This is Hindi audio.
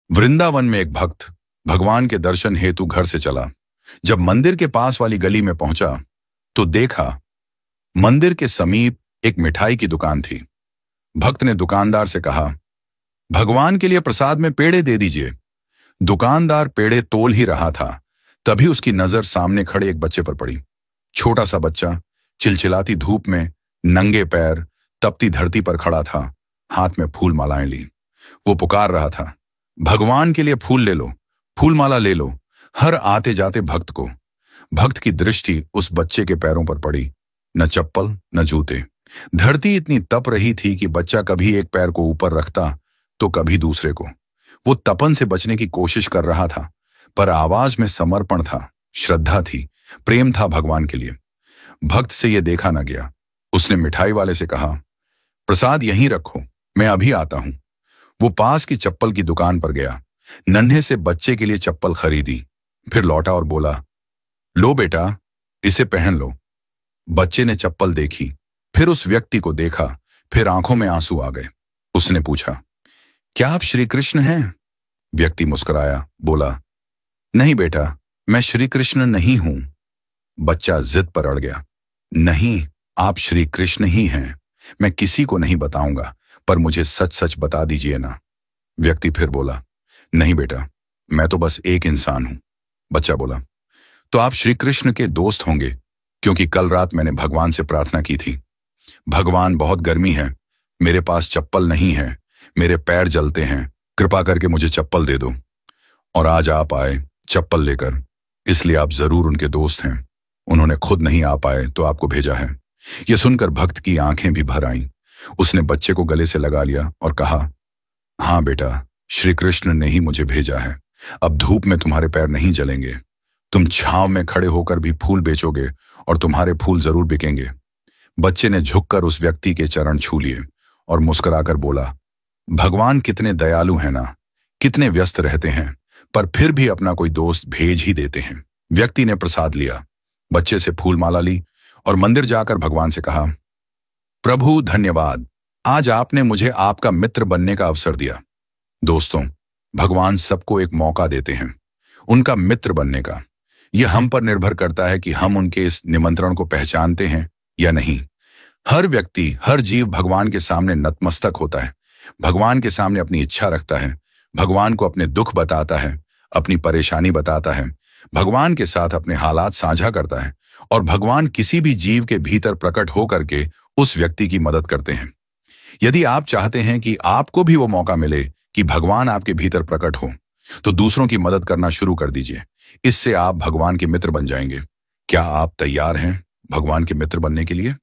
वृंदावन में एक भक्त भगवान के दर्शन हेतु घर से चला। जब मंदिर के पास वाली गली में पहुंचा तो देखा मंदिर के समीप एक मिठाई की दुकान थी। भक्त ने दुकानदार से कहा, भगवान के लिए प्रसाद में पेड़े दे दीजिए। दुकानदार पेड़े तोल ही रहा था, तभी उसकी नजर सामने खड़े एक बच्चे पर पड़ी। छोटा सा बच्चा चिलचिलाती धूप में नंगे पैर तपती धरती पर खड़ा था, हाथ में फूल मालाएं ली। वो पुकार रहा था, भगवान के लिए फूल ले लो, फूल माला ले लो। हर आते जाते भक्त को भक्त की दृष्टि उस बच्चे के पैरों पर पड़ी। न चप्पल न जूते। धरती इतनी तप रही थी कि बच्चा कभी एक पैर को ऊपर रखता तो कभी दूसरे को। वो तपन से बचने की कोशिश कर रहा था, पर आवाज में समर्पण था, श्रद्धा थी, प्रेम था भगवान के लिए। भक्त से यह देखा न गया। उसने मिठाई वाले से कहा, प्रसाद यहीं रखो, मैं अभी आता हूं। वो पास की चप्पल की दुकान पर गया, नन्हे से बच्चे के लिए चप्पल खरीदी, फिर लौटा और बोला, लो बेटा, इसे पहन लो। बच्चे ने चप्पल देखी, फिर उस व्यक्ति को देखा, फिर आंखों में आंसू आ गए। उसने पूछा, क्या आप श्री कृष्ण हैं? व्यक्ति मुस्कुराया, बोला, नहीं बेटा, मैं श्री कृष्ण नहीं हूं। बच्चा जिद पर अड़ गया, नहीं, आप श्री कृष्ण ही हैं। मैं किसी को नहीं बताऊंगा, पर मुझे सच सच बता दीजिए ना। व्यक्ति फिर बोला, नहीं बेटा, मैं तो बस एक इंसान हूं। बच्चा बोला, तो आप श्री कृष्ण के दोस्त होंगे, क्योंकि कल रात मैंने भगवान से प्रार्थना की थी। भगवान, बहुत गर्मी है, मेरे पास चप्पल नहीं है, मेरे पैर जलते हैं, कृपा करके मुझे चप्पल दे दो। और आज आप आए चप्पल लेकर, इसलिए आप जरूर उनके दोस्त हैं। उन्होंने खुद नहीं आ पाए तो आपको भेजा है। यह सुनकर भक्त की आंखें भी भर आईं। उसने बच्चे को गले से लगा लिया और कहा, हाँ बेटा, श्री कृष्ण ने ही मुझे भेजा है। अब धूप में तुम्हारे पैर नहीं जलेंगे। तुम छांव में खड़े होकर भी फूल बेचोगे और तुम्हारे फूल जरूर बिकेंगे। बच्चे ने झुककर उस व्यक्ति के चरण छू लिए और मुस्कुराकर बोला, भगवान कितने दयालु हैं ना, कितने व्यस्त रहते हैं, पर फिर भी अपना कोई दोस्त भेज ही देते हैं। व्यक्ति ने प्रसाद लिया, बच्चे से फूल माला ली और मंदिर जाकर भगवान से कहा, प्रभु धन्यवाद, आज आपने मुझे आपका मित्र बनने का अवसर दिया। दोस्तों, भगवान सबको एक मौका देते हैं उनका मित्र बनने का। यह हम पर निर्भर करता है कि हम उनके इस निमंत्रण को पहचानते हैं या नहीं। हर व्यक्ति, हर जीव भगवान के सामने नतमस्तक होता है, भगवान के सामने अपनी इच्छा रखता है, भगवान को अपने दुख बताता है, अपनी परेशानी बताता है, भगवान के साथ अपने हालात साझा करता है, और भगवान किसी भी जीव के भीतर प्रकट होकर के उस व्यक्ति की मदद करते हैं। यदि आप चाहते हैं कि आपको भी वो मौका मिले कि भगवान आपके भीतर प्रकट हो, तो दूसरों की मदद करना शुरू कर दीजिए। इससे आप भगवान के मित्र बन जाएंगे। क्या आप तैयार हैं भगवान के मित्र बनने के लिए?